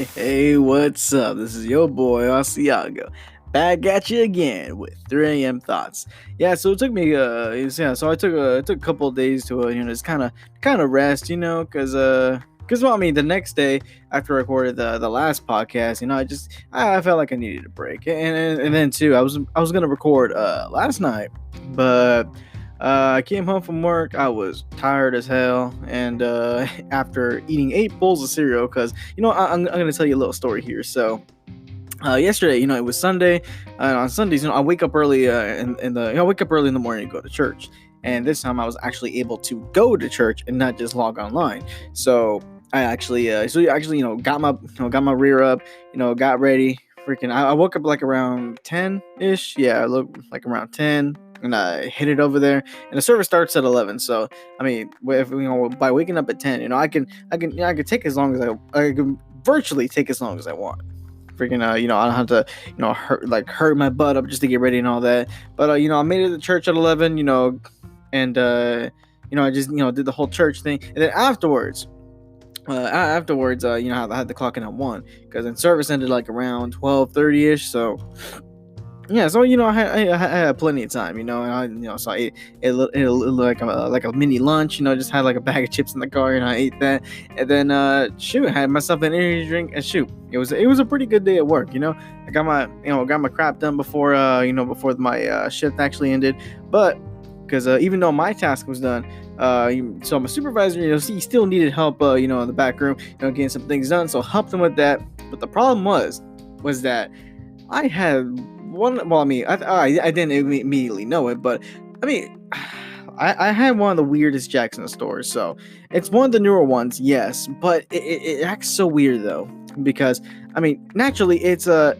Hey, what's up? This is your boy Asiago, back at you again with 3 a.m. thoughts. Yeah, so it took me so I took a couple of days to just kind of rest, because well, I mean, the next day after I recorded the last podcast, I felt like I needed a break, and then too I was gonna record last night, but I came home from work. I was tired as hell, and after eating 8 bowls of cereal, because I'm gonna tell you a little story here. So yesterday, it was Sunday, and on Sundays, I wake up early I wake up early in the morning to go to church, and this time I was actually able to go to church and not just log online. So I actually, got my rear up, got ready. I woke up like around 10 ish. Yeah, I look like around 10, and I hit it over there. And the service starts at 11. So I mean, by waking up at 10, I can take as long as I can virtually take as long as I want. I don't have to, hurt my butt up just to get ready and all that. But I made it to church at 11. And I just did the whole church thing, and then afterwards. I had the clock in at 1, because then service ended like around 12:30 ish. So yeah, so I had plenty of time, and so I ate like a mini lunch, just had like a bag of chips in the car, and I ate that, and then I had myself an energy drink, and it was a pretty good day at work. I got my crap done before before my shift actually ended, but because even though my task was done, so my supervisor, he still needed help, in the back room, getting some things done, so I helped him with that. But the problem was that I had one. Well, I mean, I didn't immediately know it, but I mean, I had one of the weirdest jacks in the store. So it's one of the newer ones, yes, but it acts so weird though, because I mean, naturally, it's a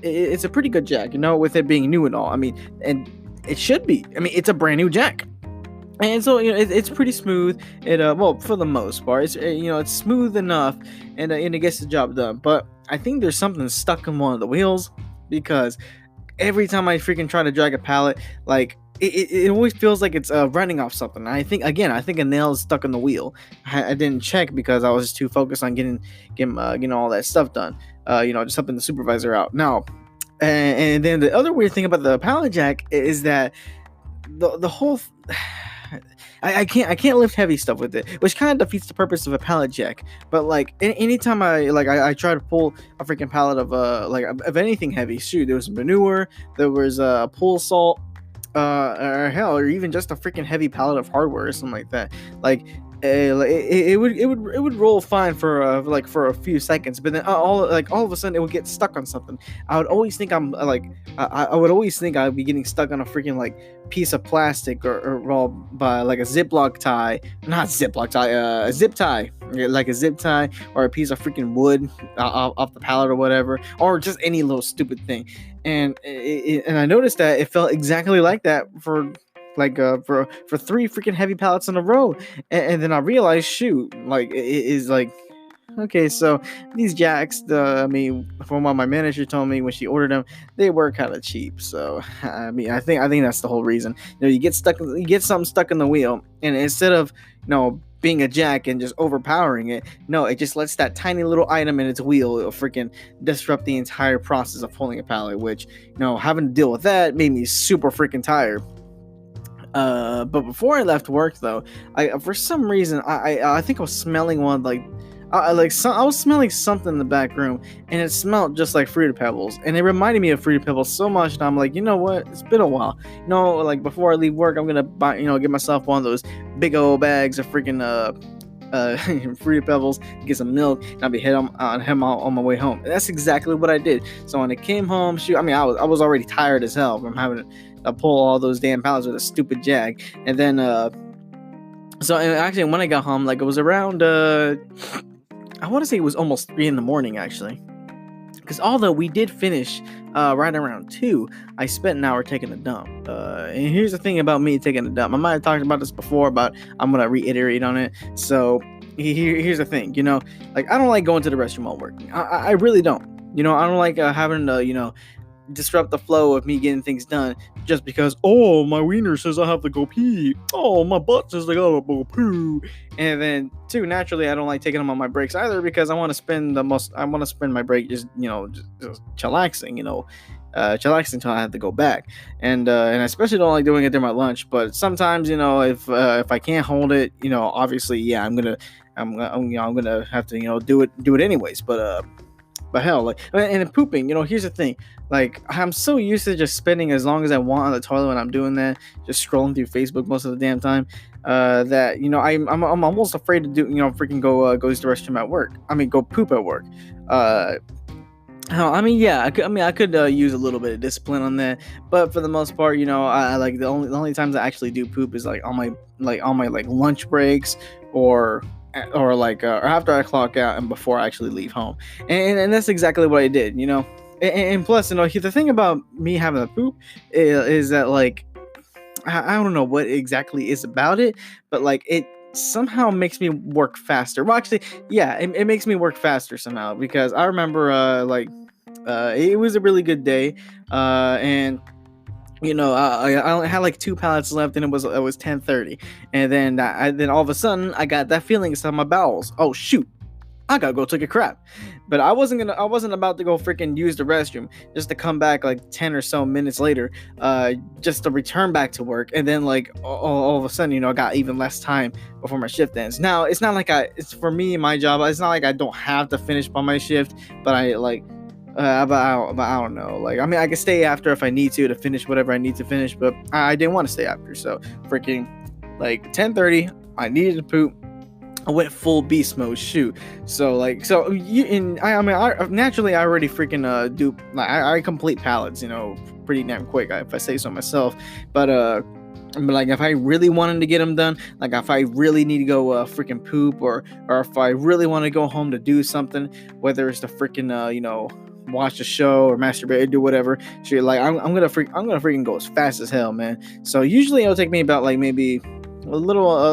pretty good jack, with it being new and all. I mean, and it should be. I mean, it's a brand new jack. And so it's pretty smooth. Well, for the most part, it's smooth enough, and it gets the job done. But I think there's something stuck in one of the wheels, because every time I freaking try to drag a pallet, like it always feels like it's running off something. And I think a nail is stuck in the wheel. I didn't check because I was just too focused on getting all that stuff done. Just helping the supervisor out. Now, and then the other weird thing about the pallet jack is that the whole. I can't lift heavy stuff with it, which kind of defeats the purpose of a pallet jack. But like anytime I try to pull a freaking pallet of anything heavy, shoot, there was manure, there was pool salt, or even just a freaking heavy pallet of hardware or something like that. It would roll fine for a few seconds, but then all of a sudden it would get stuck on something. I would always think I would always think I'd be getting stuck on a freaking piece of plastic, or by like a Ziploc tie, not Ziploc tie, a zip tie, like a zip tie, or a piece of freaking wood off the pallet or whatever, or just any little stupid thing. And I noticed that it felt exactly like that for 3 freaking heavy pallets in a row, and then I realized, shoot, it is okay, so these jacks, from what my manager told me when she ordered them, they were kind of cheap. So I mean, I think that's the whole reason. You get something stuck in the wheel, and instead of being a jack and just overpowering it, no, it just lets that tiny little item in its wheel freaking disrupt the entire process of pulling a pallet, which having to deal with that made me super freaking tired. But before I left work, though, for some reason I think I was smelling I was smelling something in the back room, and it smelled just like Fruity Pebbles, and it reminded me of Fruity Pebbles so much. And I'm like, you know what? It's been a while. Before I leave work, I'm gonna buy, get myself one of those big old bags of freaking Fruity Pebbles, get some milk, and I'll be heading on my way home. And that's exactly what I did. So when I came home, shoot, I mean, I was already tired as hell from having to pull all those damn pallets with a stupid jag. And then so actually when I got home, it was around I want to say it was almost 3 in the morning, actually, because although we did finish right around 2, I spent an hour taking a dump. And here's the thing about me taking a dump. I might have talked about this before, but I'm gonna reiterate on it. So here's the thing, I don't like going to the restroom while working. I really don't. I don't like having to disrupt the flow of me getting things done just because, oh, my wiener says I have to go pee, oh, my butt says I gotta go poo. And then two, naturally I don't like taking them on my breaks either, because I want to spend my break just just chillaxing, chillaxing until I have to go back. And I especially don't like doing it during my lunch. But sometimes, if I can't hold it, obviously, yeah, I'm gonna have to, do it anyways. But hell, like, and pooping, here's the thing. Like, I'm so used to just spending as long as I want on the toilet when I'm doing that, just scrolling through Facebook most of the damn time, that, I'm almost afraid to do, freaking go use the restroom at work. I mean, go poop at work. Yeah, I could use a little bit of discipline on that, but for the most part, I like the only times I actually do poop is like on my lunch breaks, or or after I clock out and before I actually leave home, and that's exactly what I did, and plus, the thing about me having a poop is that, like, I don't know what exactly is about it, but like it somehow makes me work faster. Well, actually, yeah, it makes me work faster somehow, because I remember it was a really good day, and I only had like 2 pallets left, and it was 10:30, and then all of a sudden I got that feeling inside my bowels. Oh shoot, I gotta go take a crap. But I wasn't about to go freaking use the restroom just to come back like 10 or so minutes later, just to return back to work. And then, like, all of a sudden, I got even less time before my shift ends. Now, it's not like it's for me, my job, it's not like I don't have to finish by my shift, but I don't know. Like, I mean, I can stay after if I need to finish whatever I need to finish, but I didn't want to stay after. So freaking like 10:30, I needed to poop. I went full beast mode. Shoot. I naturally I already freaking do, like, I complete pallets, pretty damn quick, if I say so myself. But like, if I really wanted to get them done, like if I really need to go freaking poop, or if I really want to go home to do something, whether it's to freaking watch a show or masturbate or do whatever shit, like I'm gonna freaking go as fast as hell, man. So usually it'll take me about like maybe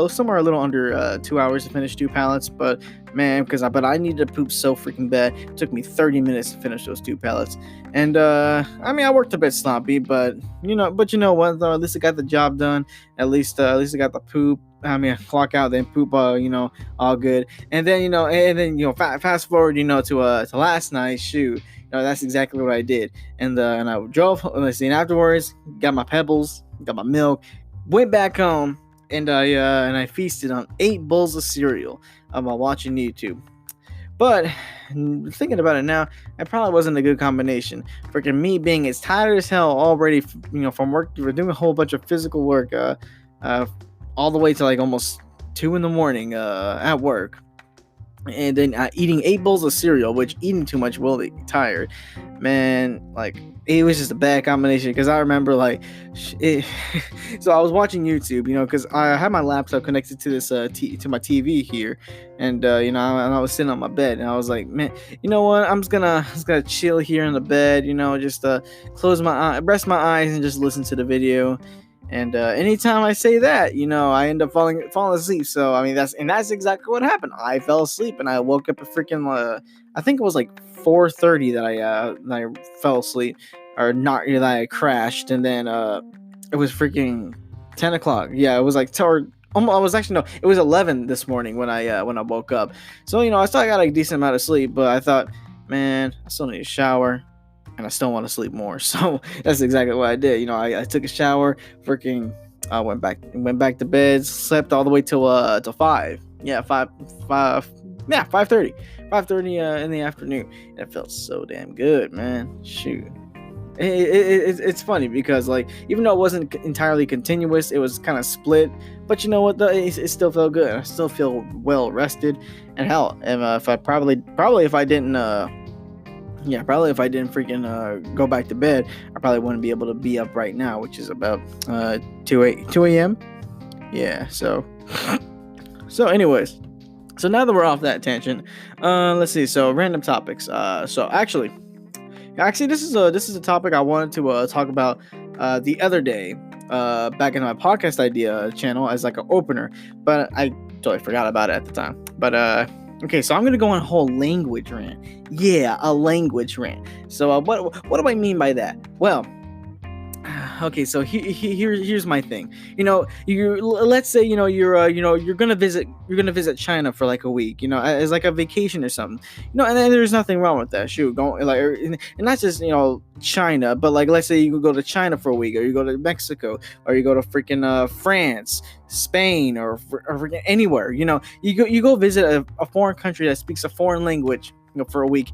somewhere a little under 2 hours to finish 2 pallets. But man, but I needed to poop so freaking bad, it took me 30 minutes to finish those 2 pallets. And I worked a bit sloppy, but you know what, though, at least I got the job done. At least I got the poop, clock out, then poop, all good. And then fast forward, to last night. Shoot, that's exactly what I did. And I drove, and afterwards got my pebbles, got my milk, went back home, and I feasted on 8 bowls of cereal while watching YouTube. But thinking about it now, it probably wasn't a good combination. Freaking me being as tired as hell already, from work, we're doing a whole bunch of physical work, all the way to like almost 2 in the morning at work, and then eating 8 bowls of cereal, which eating too much will make you tired, man. Like, it was just a bad combination, because I remember so I was watching YouTube, because I had my laptop connected to this to my TV here, and and I was sitting on my bed, and I was like, man, you know what, I'm just gonna chill here in the bed, just close my eye, rest my eyes, and just listen to the video. And anytime I say that, I end up falling asleep. So I mean, that's exactly what happened. I fell asleep, and I woke up at freaking I think it was like 4:30 that I fell asleep, or not, that I crashed, and then it was freaking 10 o'clock. Yeah, it was like I was actually, no, it was 11 this morning when I woke up. So I still got a decent amount of sleep, but I thought, man, I still need a shower, and I still want to sleep more. So that's exactly what I did. I took a shower, freaking went back to bed, slept all the way till 5. Yeah, 5:30. 5:30 in the afternoon. And it felt so damn good, man. Shoot. It's funny because, like, even though it wasn't entirely continuous, it was kind of split. But you know what, though, it still felt good. I still feel well rested. And hell, if I didn't freaking go back to bed, I probably wouldn't be able to be up right now, which is about 2 a.m. Yeah, so anyways, so now that we're off that tangent, let's see. So random topics. So actually, this is a topic I wanted to talk about the other day, back in my podcast idea channel as like an opener, but I totally forgot about it at the time. But Okay, so I'm gonna go on a whole language rant. Yeah, a language rant. So what do I mean by that? Well, okay, so here's my thing. Let's say you're gonna visit China for like a week, as like a vacation or something, and then there's nothing wrong with that. Shoot, going like, and not just China, but like let's say you go to China for a week, or you go to Mexico, or you go to freaking France, Spain, or freaking anywhere. You go visit a foreign country that speaks a foreign language, for a week.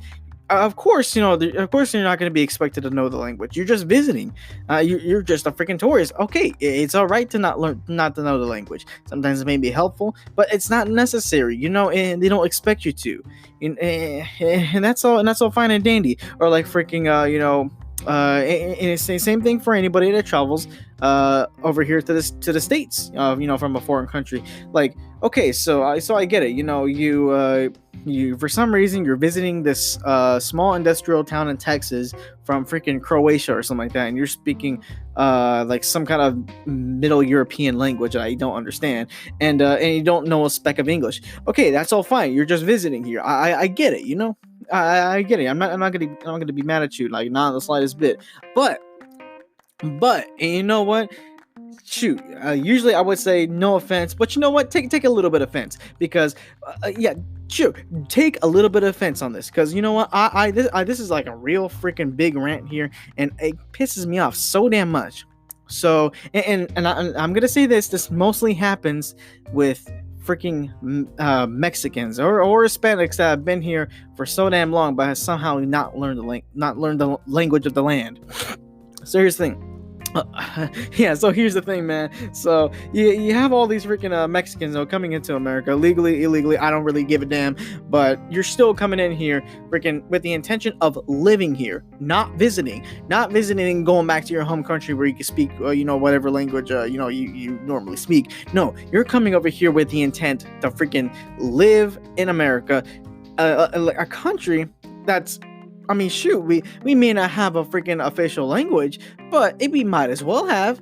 Of course, of course, you're not going to be expected to know the language. You're just visiting. You're just a freaking tourist. Okay, it's all right to not to know the language. Sometimes it may be helpful, but it's not necessary. And they don't expect you to. And that's all. And that's all fine and dandy. Or like freaking, and it's the same thing for anybody that travels over here to the states. From a foreign country. Like, okay, so I get it. You for some reason you're visiting this small industrial town in Texas from freaking Croatia or something like that, and you're speaking like some kind of Middle European language that I don't understand, and you don't know a speck of English. Okay, that's all fine. You're just visiting here. I get it. I get it. I'm not gonna be mad at you, like, not the slightest bit. But and you know what? Shoot, usually I would say no offense, but you know what? Take a little bit of offense, because yeah, sure, take a little bit of offense on this, because you know what? This is like a real freaking big rant here, and it pisses me off so damn much. So, I'm gonna say this. This mostly happens with freaking Mexicans or Hispanics that have been here for so damn long, but has somehow not learned the language of the land. So here's the thing. Yeah, so here's the thing, man. So you have all these freaking Mexicans, coming into America legally, illegally. I don't really give a damn, but you're still coming in here, freaking, with the intention of living here, not visiting, and going back to your home country where you can speak, whatever language you normally speak. No, you're coming over here with the intent to freaking live in America, a country that's. I mean, shoot, we may not have a freaking official language, but we might as well have.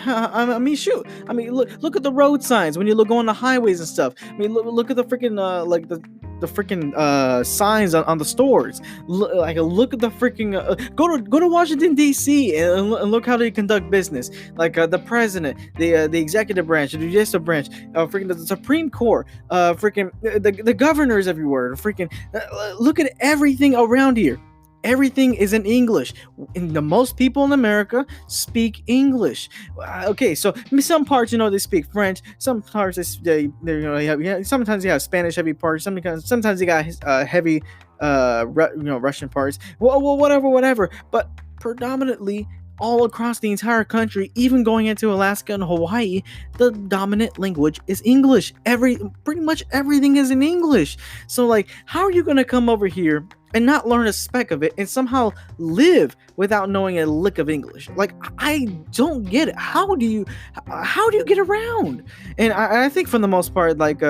I mean, shoot. I mean, look at the road signs when you look on the highways and stuff. I mean, look at the freaking like the freaking signs on the stores. Look at the freaking go to Washington D.C. and look how they conduct business. Like the president, the executive branch, the judicial branch, freaking the Supreme Court, freaking the governors everywhere. Freaking look at everything around here. Everything is in English. And the most people in America speak English. Okay, so some parts, they speak French. Some parts, sometimes they have Spanish heavy parts. Sometimes they got heavy, Russian parts. Well, whatever. But predominantly, all across the entire country, even going into Alaska and Hawaii, the dominant language is English. Pretty much everything is in English. So, like, how are you gonna come over here and not learn a speck of it and somehow live without knowing a lick of English? Like, I don't get it. How do you get around? And I think for the most part, like,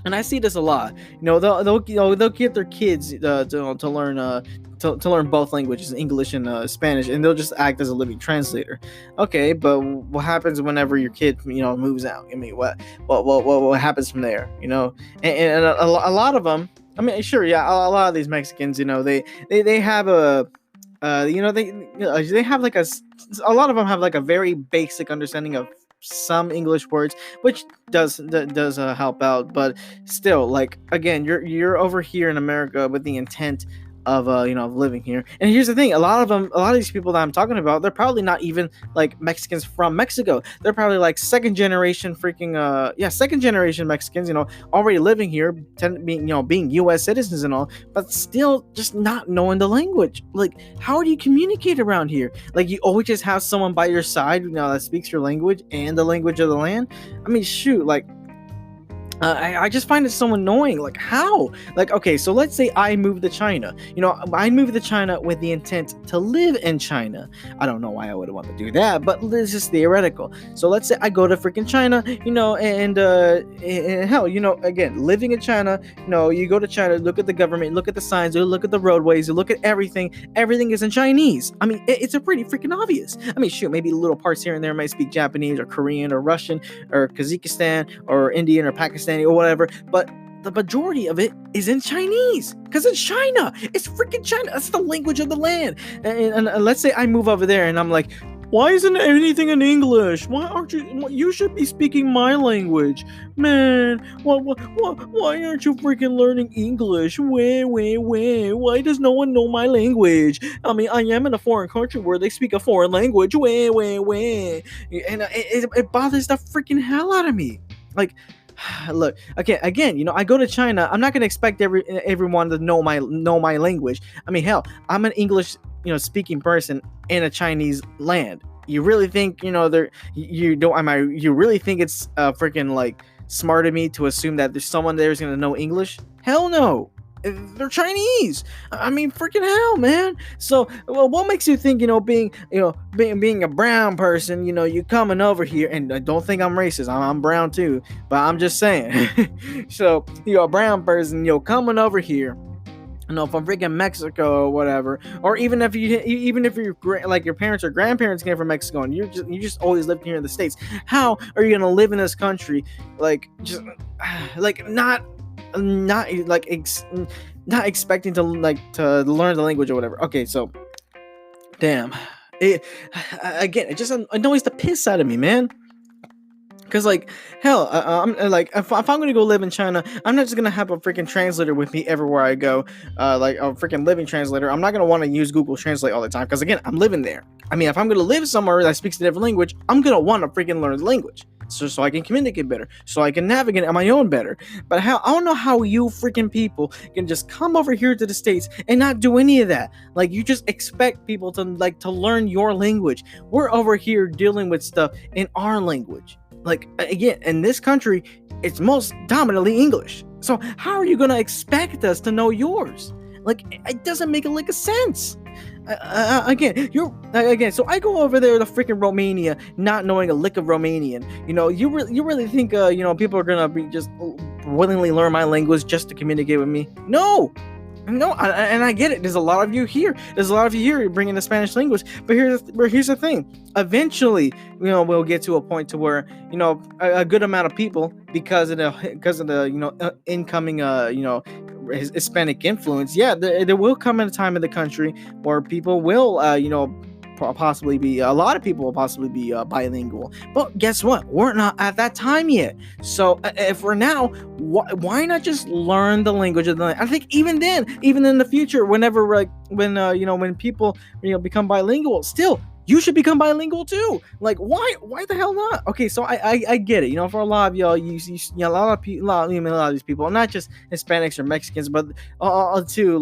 and I see this a lot. They'll get their kids to learn to learn both languages, English and Spanish, and they'll just act as a living translator. Okay, but what happens whenever your kid moves out? I mean, what happens from there? And a lot of them. I mean, sure, yeah, a lot of these Mexicans, they have they have like a lot of them have like a very basic understanding of some English words, which does help out, but still, like, again, you're over here in America with the intent of living here. And here's the thing: a lot of these people that I'm talking about, they're probably not even like Mexicans from Mexico. They're probably like second generation Mexicans, already living here, being U.S. citizens and all, but still just not knowing the language. Like, how do you communicate around here? Like, you always just have someone by your side, that speaks your language and the language of the land. I mean, shoot, like, I just find it so annoying. Like, how? Like, okay, so let's say I move to China. I moved to China with the intent to live in China. I don't know why I would want to do that, but this is theoretical. So let's say I go to freaking China, and hell, again, living in China, you go to China, look at the government, look at the signs, you look at the roadways, you look at everything. Everything is in Chinese. I mean, it's a pretty freaking obvious. I mean, shoot, maybe little parts here and there might speak Japanese or Korean or Russian or Kazakhstan or Indian or Pakistan or whatever, but the majority of it is in Chinese, because it's China. It's freaking China. That's the language of the land. And let's say I move over there and I'm like, why isn't anything in English? Why aren't you? You should be speaking my language, man. Why aren't you freaking learning English? Why does no one know my language? I mean, I am in a foreign country where they speak a foreign language. And it bothers the freaking hell out of me. Like, look, okay, again, I go to China. I'm not gonna expect everyone to know my language. I mean, hell, I'm an English speaking person in a Chinese land. You really think you really think it's freaking like smart of me to assume that there's someone there who's gonna know English? Hell no. They're Chinese. I mean, freaking hell, man. So, well, what makes you think, being a brown person, you coming over here, and don't think I'm racist. I'm brown too, but I'm just saying. So, you're a brown person, coming over here, from freaking Mexico or whatever, or even if your parents or grandparents came from Mexico and you just always lived here in the States, how are you gonna live in this country not expecting to learn the language or whatever? Okay, so damn, it just annoys the piss out of me, man. Because, hell, I'm if I'm going to go live in China, I'm not just going to have a freaking translator with me everywhere I go, a freaking living translator. I'm not going to want to use Google Translate all the time, because, again, I'm living there. I mean, if I'm going to live somewhere that speaks a different language, I'm going to want to freaking learn the language. So I can communicate better, so I can navigate on my own better. But I don't know how you freaking people can just come over here to the States and not do any of that. Like, you just expect people to learn your language. We're over here dealing with stuff in our language. Like, again, in this country, it's most dominantly English. So how are you going to expect us to know yours? Like, it doesn't make a sense. So I go over there to freaking Romania, not knowing a lick of Romanian. You really think people are gonna be just willingly learn my language just to communicate with me? No, and I get it. There's a lot of you here. Bringing the Spanish language. But here's the thing. Eventually, we'll get to a point to where a good amount of people, because of the incoming Hispanic influence. Yeah, there will come a time in the country where people will possibly be a lot of people will possibly be bilingual. But guess what? We're not at that time yet. So if we're now, why not just learn the language of the land? I think even in the future, whenever when people become bilingual, still you should become bilingual too. Like, why the hell not? Okay, so I get it. For a lot of y'all, a lot of these people, not just Hispanics or Mexicans, but too,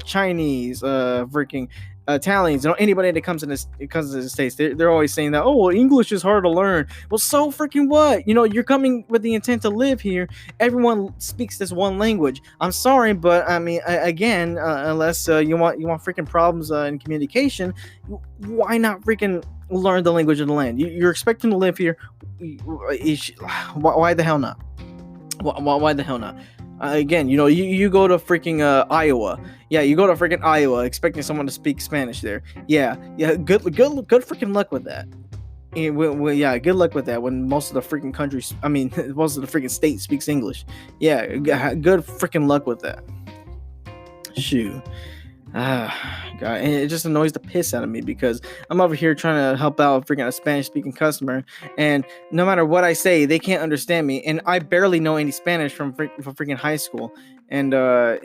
Chinese, freaking Italians, anybody that comes to the States, they're always saying that, oh, well, English is hard to learn. Well, so freaking what? You're coming with the intent to live here. Everyone speaks this one language. I'm sorry, but I mean, again, unless you want freaking problems in communication, why not freaking learn the language of the land? You're expecting to live here. Why the hell not? Why the hell not? Again, you go to freaking Iowa. Yeah, you go to freaking Iowa expecting someone to speak Spanish there. Yeah. Good freaking luck with that. Yeah, good luck with that when most of the freaking countries, most of the freaking state speaks English. Yeah, good freaking luck with that. Shoot. God, and it just annoys the piss out of me, because I'm over here trying to help out freaking a Spanish speaking customer, and no matter what I say, they can't understand me, and I barely know any Spanish from freaking high school, and I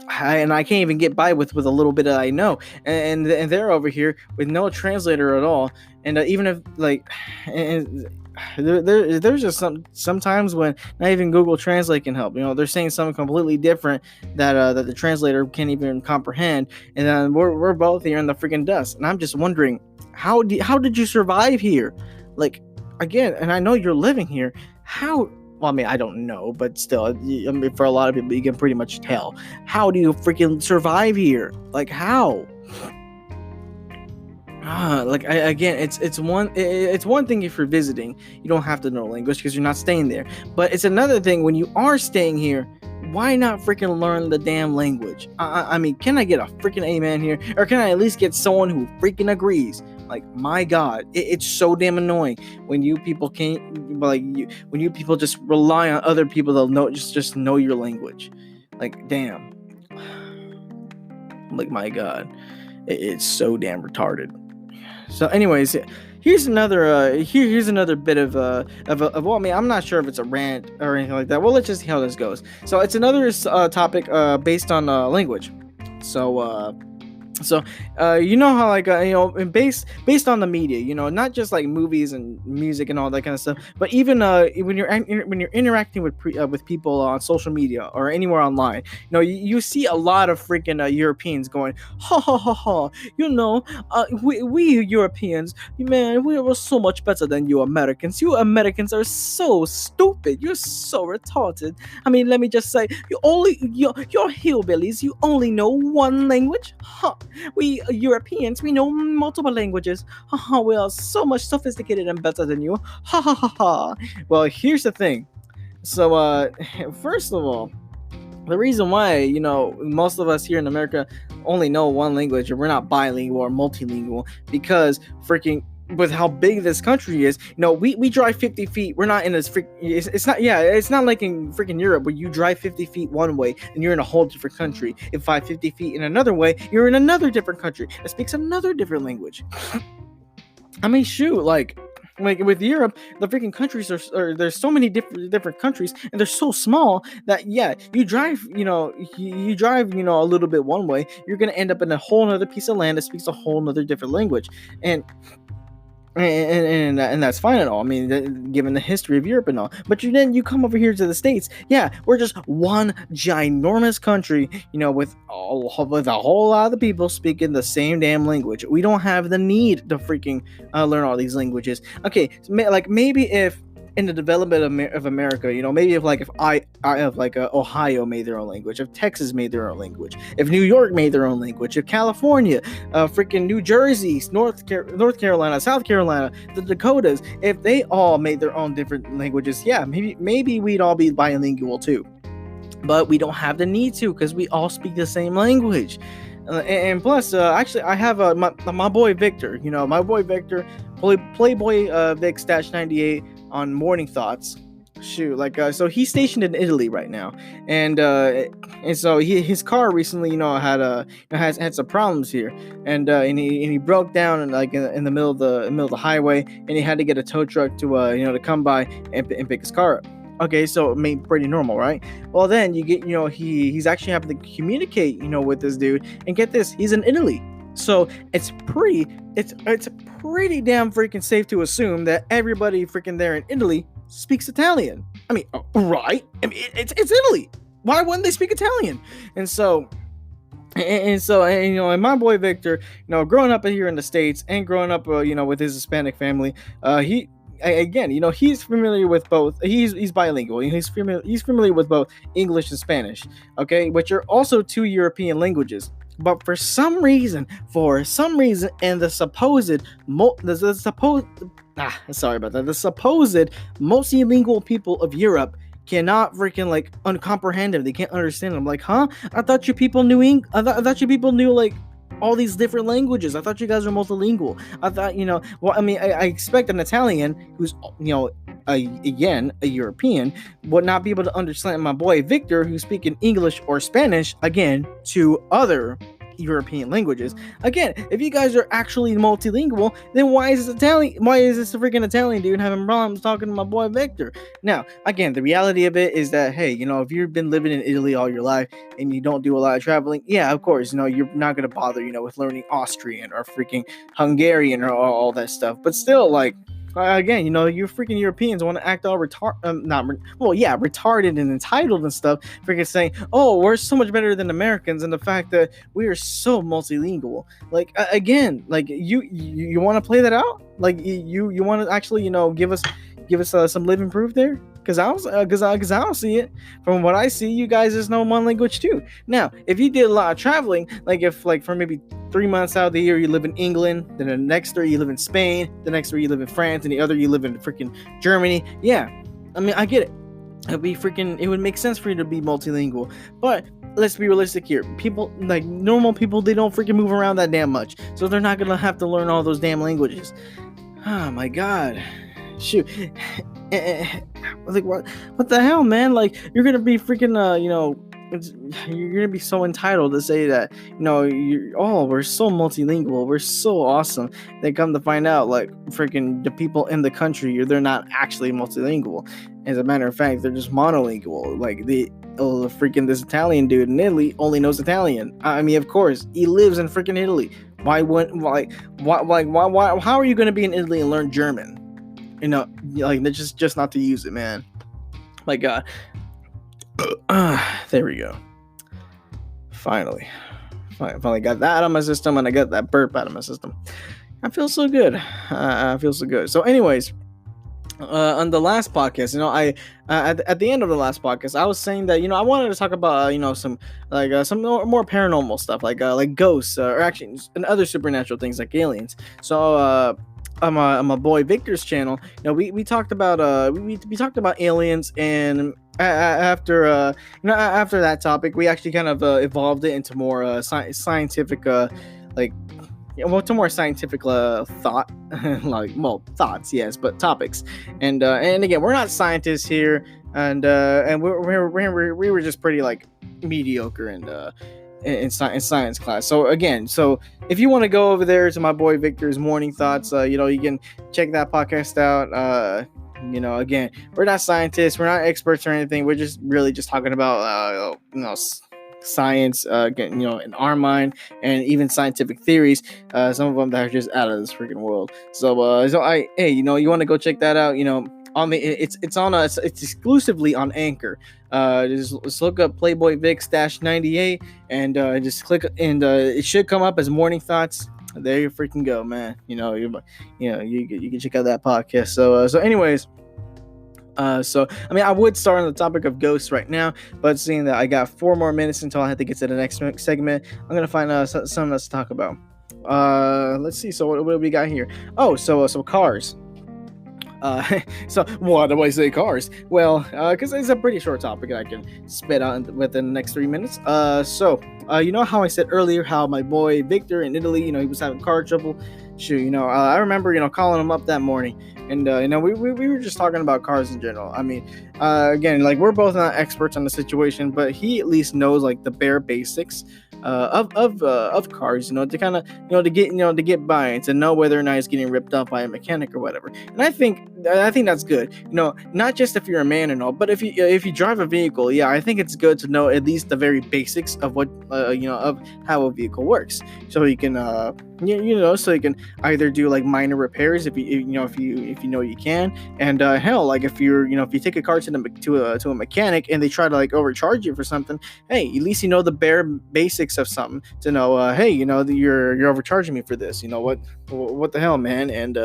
can't even get by with a little bit that I know, and they're over here with no translator at all, and even if there's just sometimes when not even Google Translate can help. They're saying something completely different that the translator can't even comprehend, and then we're both here in the freaking dust. And I'm just wondering, how did you survive here? Like, again, and I know you're living here. How? Well, I mean, I don't know, but still, for a lot of people, you can pretty much tell. How do you freaking survive here? Like, how? Again, it's one thing if you're visiting, you don't have to know language because you're not staying there. But it's another thing when you are staying here. Why not freaking learn the damn language? I mean, can I get a freaking amen here, or can I at least get someone who freaking agrees? Like, my God, it's so damn annoying when you people can't, like, when you people just rely on other people to know, just know your language. Like, damn. Like, my God, it's so damn retarded. So, anyways, here's another here's another bit of well, I mean, I'm not sure if it's a rant or anything like that. Well, let's just see how this goes. So, it's another topic based on language. So you know how, like, and based on the media, not just like movies and music and all that kind of stuff, but even when you're interacting with people on social media or anywhere online, you see a lot of freaking Europeans going, ha ha ha ha, we Europeans, man, we are so much better than you Americans. You Americans are so stupid. You're so retarded. I mean, let me just say, you're hillbillies. You only know one language, huh? We Europeans, we know multiple languages. Haha, we are so much sophisticated and better than you. Ha ha ha ha. Well, here's the thing. So, first of all, the reason why, most of us here in America only know one language, or we're not bilingual or multilingual, because freaking with how big this country is, we drive 50 feet. We're not in this it's not like in freaking Europe where you drive 50 feet one way and you're in a whole different country. If 50 feet in another way, you're in another different country that speaks another different language. I mean, shoot, like with Europe, the freaking countries there's so many different countries, and they're so small that, yeah, you drive a little bit one way, you're gonna end up in a whole other piece of land that speaks a whole other different language. And that's fine and all. I mean, given the history of Europe and all, but then you come over here to the States. Yeah, we're just one ginormous country, with a whole lot of the people speaking the same damn language. We don't have the need to freaking learn all these languages. Okay, so like maybe if in the development of America, maybe if Ohio made their own language, if Texas made their own language, if New York made their own language, if California, freaking New Jersey, North Carolina, South Carolina, the Dakotas, if they all made their own different languages, yeah, maybe we'd all be bilingual too. But we don't have the need to, because we all speak the same language. And plus, actually, I have my boy Victor. My boy Victor, Playboy Vic Stash 98 on Morning Thoughts. Shoot, so he's stationed in Italy right now, and so his car recently, had some problems here, and he broke down in the middle of the highway, and he had to get a tow truck to come by and pick his car up. Okay, so it made pretty normal, right? Well, then you get, he's actually having to communicate, with this dude, and get this, he's in Italy. So it's pretty damn freaking safe to assume that everybody freaking there in Italy speaks Italian. I mean, right? I mean, it's Italy. Why wouldn't they speak Italian? And my boy Victor, growing up here in the States and growing up, with his Hispanic family, he's familiar with both. He's bilingual. He's familiar with both English and Spanish. Okay, which are also two European languages. But for some reason, and the supposed multilingual people of Europe cannot freaking uncomprehend him. They can't understand him. Like, huh? I thought you people knew I thought you people knew all these different languages. I thought you guys were multilingual. I thought, well, I mean, I expect an Italian who's, again, a European, would not be able to understand my boy Victor, who's speaking English or Spanish, again, to other European languages. Again, if you guys are actually multilingual, then why is this freaking Italian dude having problems talking to my boy Victor? Now, again, the reality of it is that, hey, if you've been living in Italy all your life and you don't do a lot of traveling, yeah, of course, you're not going to bother, with learning Austrian or freaking Hungarian or all that stuff. But still, again, you freaking Europeans want to act all retarded and entitled and stuff, freaking saying, oh, we're so much better than Americans, and the fact that we are so multilingual. Again, you want to play that out? You want to actually, give us some living proof there? Because I don't see it. From what I see, you guys just know one language too. Now, if you did a lot of traveling, if for maybe 3 months out of the year you live in England, then the next year you live in Spain, the next year you live in France, and the other you live in freaking Germany. Yeah, I mean, I get it. it would make sense for you to be multilingual. But let's be realistic here. People, like normal people, they don't freaking move around that damn much, so they're not gonna have to learn all those damn languages. Oh my god, shoot. Like what the hell, man? Like you're gonna be freaking you're gonna be so entitled to say that we're so multilingual, we're so awesome. They come to find out, like freaking the people in the country, they're not actually multilingual. As a matter of fact, they're just monolingual. Like freaking this Italian dude in Italy only knows Italian. I mean, of course, he lives in freaking Italy. Why? How are you gonna be in Italy and learn German? Like just not to use it, man. My God. There we go. Finally got that out of my system, and I got that burp out of my system. I feel so good. I feel so good. So, anyways, on the last podcast, I at the end of the last podcast, I was saying that I wanted to talk about some more paranormal stuff, like ghosts, or actually and other supernatural things like aliens. So on my boy Victor's channel, we talked about we talked about aliens, and after that topic, we actually kind of evolved it into more scientific to more scientific thought, thoughts, yes, but topics. And again, we're not scientists here, and we were just pretty like mediocre in science class. So again, if you want to go over there to my boy Victor's morning thoughts, you can check that podcast out. Again, we're not scientists, we're not experts or anything. We're just really just talking about science, in our mind, and even scientific theories. Some of them that are just out of this freaking world. You want to go check that out? It's exclusively on Anchor. Just look up Playboy Vix -98 and just click, and it should come up as morning thoughts. There you freaking go, man. You can check out that podcast. So anyways. I would start on the topic of ghosts right now, but seeing that I got 4 more minutes until I have to get to the next segment, I'm gonna find something else to talk about. Let's see. So what do we got here? Oh, so cars. So why do I say cars? Well, because it's a pretty short topic that I can spit out within the next 3 minutes. You know how I said earlier how my boy Victor in Italy, he was having car trouble. Shoot, I remember, calling him up that morning, and we were just talking about cars in general. I mean, again, like we're both not experts on the situation, but he at least knows like the bare basics of cars, to kind of to get by and to know whether or not it's getting ripped off by a mechanic or whatever. And I think that's good. Not just if you're a man and all, but if you drive a vehicle, yeah, I think it's good to know at least the very basics of what of how a vehicle works, so you can so you can either do like minor repairs if you you can, and hell, like if you take a car to a mechanic and they try to like overcharge you for something, hey, at least the bare basics of something to know, hey, you're overcharging me for this. What the hell, man? And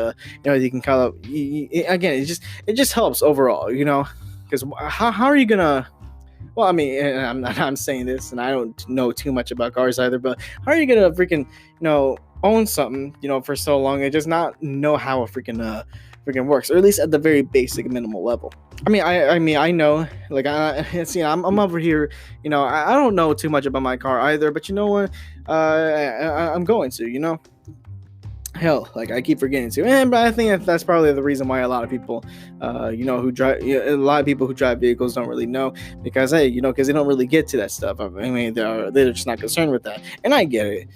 you can kind of again, it just helps overall, because how are you gonna? Well, I mean, I'm saying this, and I don't know too much about cars either, but how are you gonna freaking own something for so long and just not know how it freaking works, or at least at the very basic minimal level? I know, like I'm over here, I don't know too much about my car either, but you know what, I'm going to, hell, like I keep forgetting to, but I think that's probably the reason why a lot of people, who drive, a lot of people who drive vehicles don't really know, because hey, because they don't really get to that stuff. I mean, they're just not concerned with that, and I get it,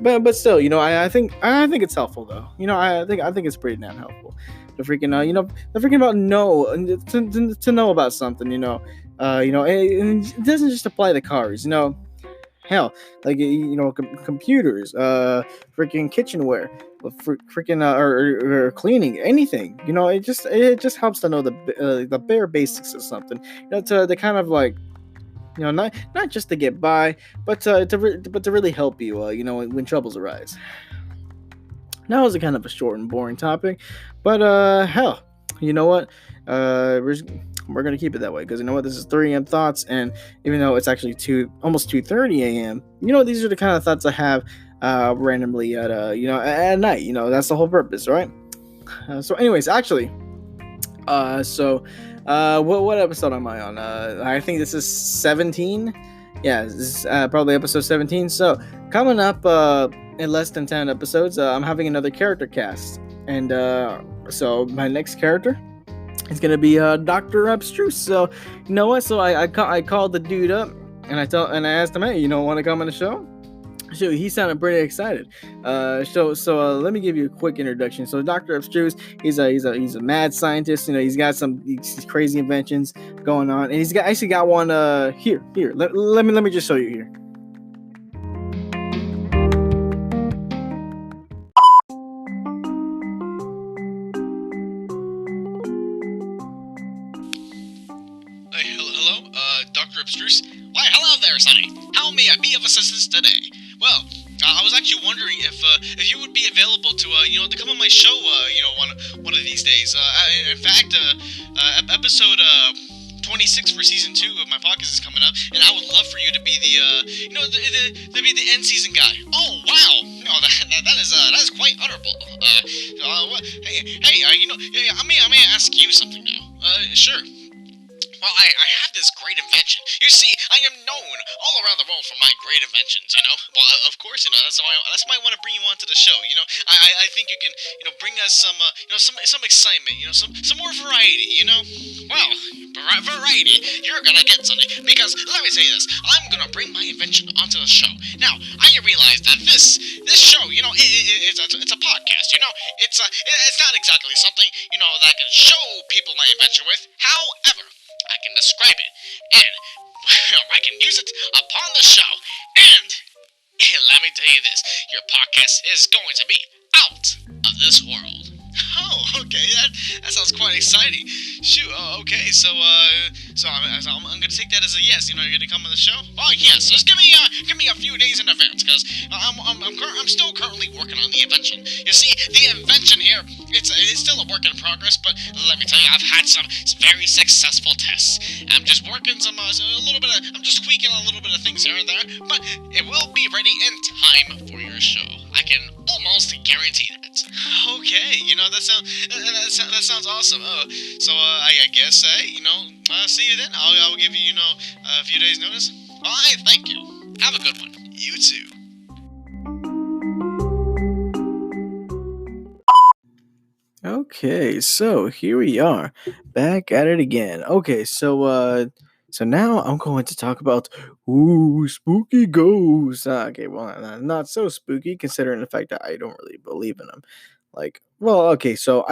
but still, I think it's helpful though. I think it's pretty damn helpful to freaking to know about something. It doesn't just apply to cars. Hell, like computers, freaking kitchenware, freaking or cleaning, anything. It just helps to know the bare basics of something. To kind of like, not just to get by, but to really help you. When troubles arise. That was a kind of a short and boring topic, but hell, you know what? We're gonna keep it that way, because this is 3 a.m. thoughts, and even though it's actually almost 2:30 a.m., these are the kind of thoughts I have randomly at night. That's the whole purpose, right? So anyways, actually, so What episode am I on? I think this is 17. Yeah, this is probably episode 17. So coming up in less than 10 episodes, I'm having another character cast, and so my next character is gonna be Doctor Abstruse. So you know what? So I called the dude up, and I asked him, hey, want to come on the show? Shoot, he sounded pretty excited. So let me give you a quick introduction. So Dr. Abstruse, he's a mad scientist. He's got some these crazy inventions going on, and he's actually got one. Here. Let me just show you here. Hello, Dr. Abstruse? Why, hello there, Sonny. How may I be of assistance today? Well, I was actually wondering if you would be available to come on my show, one of these days. In fact, episode 26 for season 2 of my podcast is coming up, and I would love for you to be the end season guy. Oh wow, that is quite honorable. I may ask you something now. Sure. Well, I have this great invention. You see, I am known all around the world for my great inventions, Well, of course, that's why I want to bring you onto the show, I think you can, bring us some excitement, some more variety, Well, variety, you're gonna get something, because, let me say this, I'm gonna bring my invention onto the show. Now, I realize that this show, it's a podcast, it's not exactly something, that I can show people my invention with. However, I can describe it, and I can use it upon the show, and let me tell you this, your podcast is going to be out of this world. Oh, okay, that sounds quite exciting. Shoot, okay, so I'm gonna take that as a yes. You're gonna come on the show? Oh yes, just give me a few days in advance, because I'm still currently working on the invention. You see, the invention here, it's still a work in progress, but let me tell you, I've had some very successful tests. I'm just working I'm just tweaking a little bit of things here and there, but it will be ready in time for your show. I can almost guarantee that. Okay, that sounds awesome. So I guess, see you then. I'll give you, a few days notice. Alright, thank you. Have a good one. You too. Okay, so here we are, back at it again. Okay, so now I'm going to talk about spooky ghosts. Okay, well, not so spooky considering the fact that I don't really believe in them. Okay, so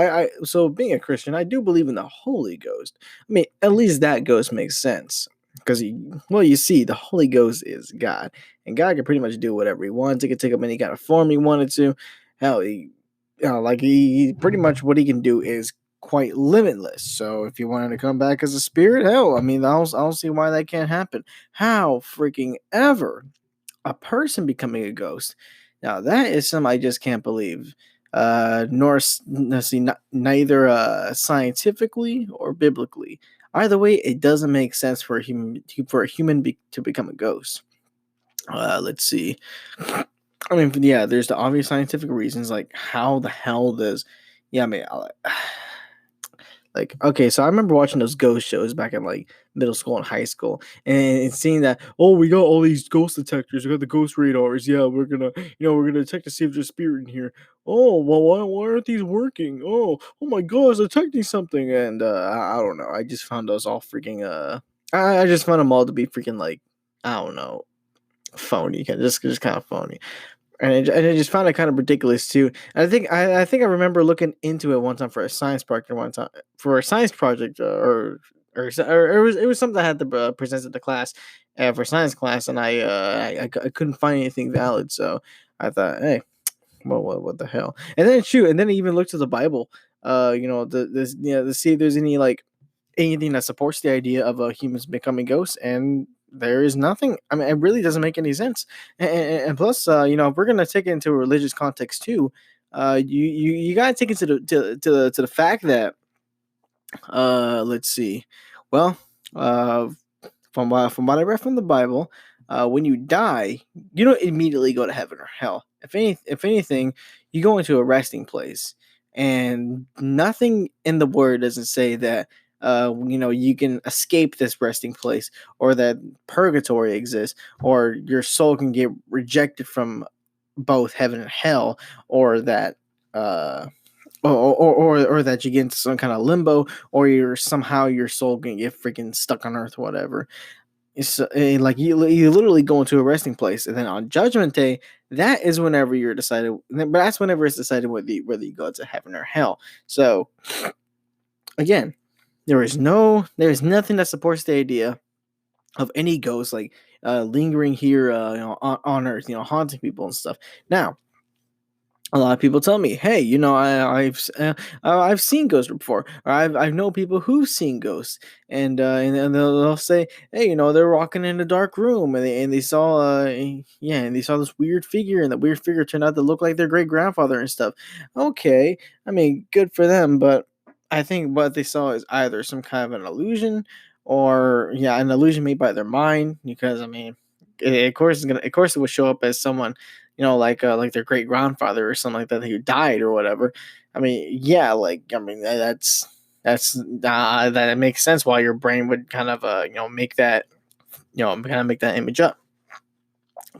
so being a Christian, I do believe in the Holy Ghost. I mean, at least that ghost makes sense because you see, the Holy Ghost is God, and God can pretty much do whatever he wants. He can take up any kind of form he wanted to. Hell, he pretty much what he can do is quite limitless. So if you wanted to come back as a spirit, hell, I mean, I don't see why that can't happen. How freaking ever a person becoming a ghost? Now that is something I just can't believe. Neither scientifically or biblically. Either way, it doesn't make sense for a human to become a ghost. Let's see. I mean, yeah, there's the obvious scientific reasons, like how the hell does, yeah, I mean, okay, so I remember watching those ghost shows back in like middle school and high school, and seeing that, oh, we got all these ghost detectors, we got the ghost radars, yeah, we're gonna detect to see if there's a spirit in here. Oh, well, why aren't these working? Oh my God, it's detecting something, and I don't know, I just found those all freaking, I just found them all to be freaking like, I don't know, phony, just kind of phony. And I just found it kind of ridiculous too. And I think I remember looking into it one time for a science project it was something I had to present to the class for science class, and I couldn't find anything valid, so I thought, hey, well, what the hell? And then I even looked to the Bible, to see if there's any like anything that supports the idea of humans becoming ghosts, and there is nothing. I mean, it really doesn't make any sense. And plus, if we're gonna take it into a religious context too, you gotta take into the fact that, let's see, well, from what I read from the Bible, when you die, you don't immediately go to heaven or hell. If anything, you go into a resting place, and nothing in the word doesn't say that you can escape this resting place, or that purgatory exists, or your soul can get rejected from both heaven and hell, or that uh or that you get into some kind of limbo, or you're somehow your soul can get freaking stuck on earth, whatever. It's like you literally go into a resting place, and then on Judgment Day, that is whenever you're decided. But that's whenever it's decided whether you go to heaven or hell. So again, there is nothing that supports the idea of any ghost like lingering here, on Earth, haunting people and stuff. Now, a lot of people tell me, "Hey, I've seen ghosts before, or I've known people who've seen ghosts," and they'll say, "Hey, they're walking in a dark room, and they saw and they saw this weird figure, and the weird figure turned out to look like their great grandfather and stuff." Okay, I mean, good for them, but I think what they saw is either some kind of an illusion, or an illusion made by their mind, because I mean, of course, it would show up as someone, like their great grandfather or something like that who died or whatever. I mean, yeah, like I mean that makes sense why your brain would kind of make that kind of make that image up.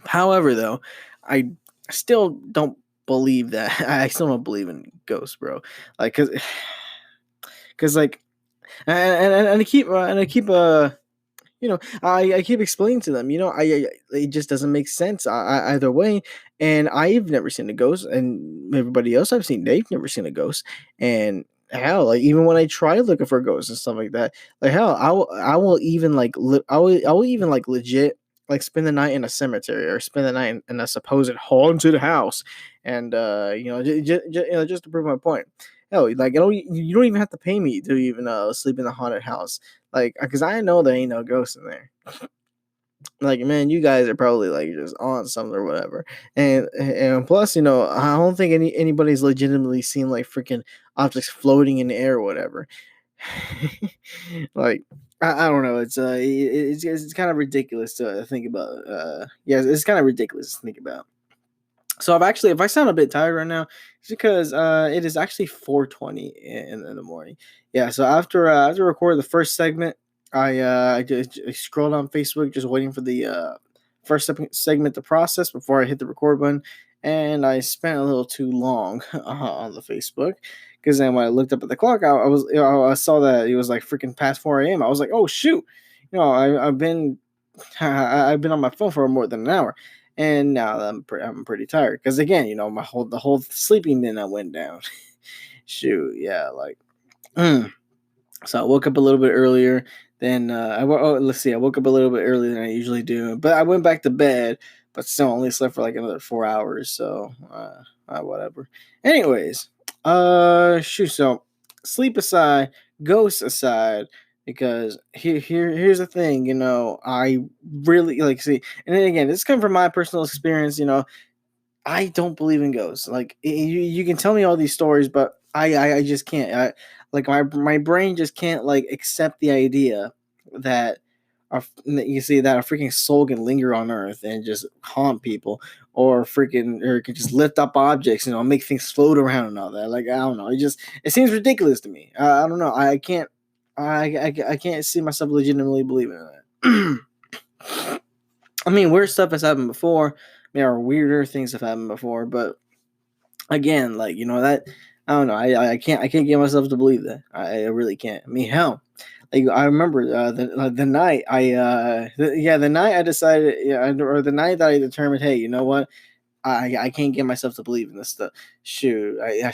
However, though, I still don't believe that. I still don't believe in ghosts, bro. Like, cause like, and I keep I keep explaining to them, it just doesn't make sense either way. And I've never seen a ghost, and everybody else I've seen, they've never seen a ghost. And hell, like even when I try looking for ghosts and stuff like that, like hell, I will even like I will even like legit like spend the night in a cemetery, or spend the night in a supposed haunted house, and just to prove my point. Hell, like you don't even have to pay me to even sleep in the haunted house, like, because I know there ain't no ghosts in there. Like, man, you guys are probably like just on something or whatever. And plus, I don't think anybody's legitimately seen like freaking objects floating in the air or whatever. Like, I don't know. It's kind of ridiculous to think about. Yeah, it's kind of ridiculous to think about. So if I sound a bit tired right now, it's because it is actually 4:20 in the morning. Yeah. So after recording the first segment, I scrolled on Facebook just waiting for the segment to process before I hit the record button, and I spent a little too long on the Facebook, because then when I looked up at the clock, I saw that it was like freaking past 4 a.m. I was like, oh shoot, I've been I've been on my phone for more than an hour, and now I'm pretty tired, because again, the whole sleeping dinner went down. Shoot, yeah, like. So I woke up a little bit earlier than let's see, I woke up a little bit earlier than I usually do, but I went back to bed, but still only slept for like another 4 hours. So whatever. Anyways, shoot. So sleep aside, ghosts aside, because here's the thing. I really like see, and then again, this comes from my personal experience. I don't believe in ghosts. Like, you can tell me all these stories, but I just can't. Like my brain just can't like accept the idea that that a freaking soul can linger on Earth and just haunt people, or can just lift up objects, make things float around and all that. Like, I don't know. It seems ridiculous to me. I don't know. I can't. I can't see myself legitimately believing in that. I mean, weird stuff has happened before. Or weirder things have happened before, but again, like, that, I don't know. I can't get myself to believe that. I really can't. I mean, hell, like I remember the night the night I decided, or the night that I determined, hey, you know what? I can't get myself to believe in this stuff. Shoot, I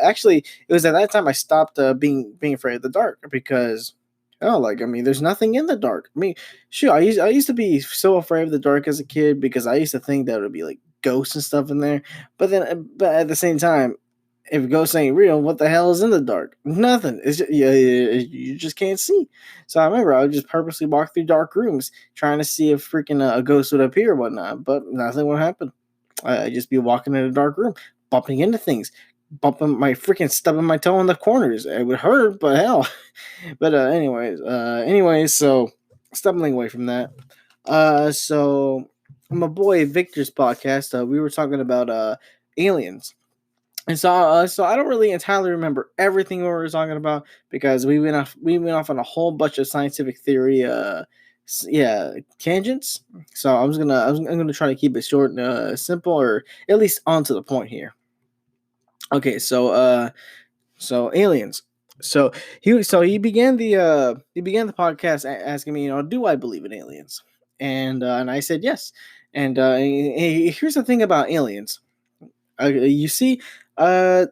actually, it was at that time I stopped being afraid of the dark, because like, I mean, there's nothing in the dark. I mean, shoot, I used to be so afraid of the dark as a kid, because I used to think that it would be like ghosts and stuff in there. But at the same time, if ghosts ain't real, what the hell is in the dark? Nothing. It's just, you just can't see. So I remember I would just purposely walk through dark rooms trying to see if freaking a ghost would appear or whatnot, but nothing would happen. I just be walking in a dark room, bumping into things, stubbing my toe in the corners. It would hurt, but hell. But anyways, so stumbling away from that. So my boy Victor's podcast, we were talking about aliens. And so I don't really entirely remember everything we were talking about because we went off on a whole bunch of scientific theory, yeah, tangents. So I'm gonna try to keep it short and simple, or at least on to the point here. Okay, so aliens. So he began the podcast asking me, do I believe in aliens? And I said yes. And here's the thing about aliens. You see, uh,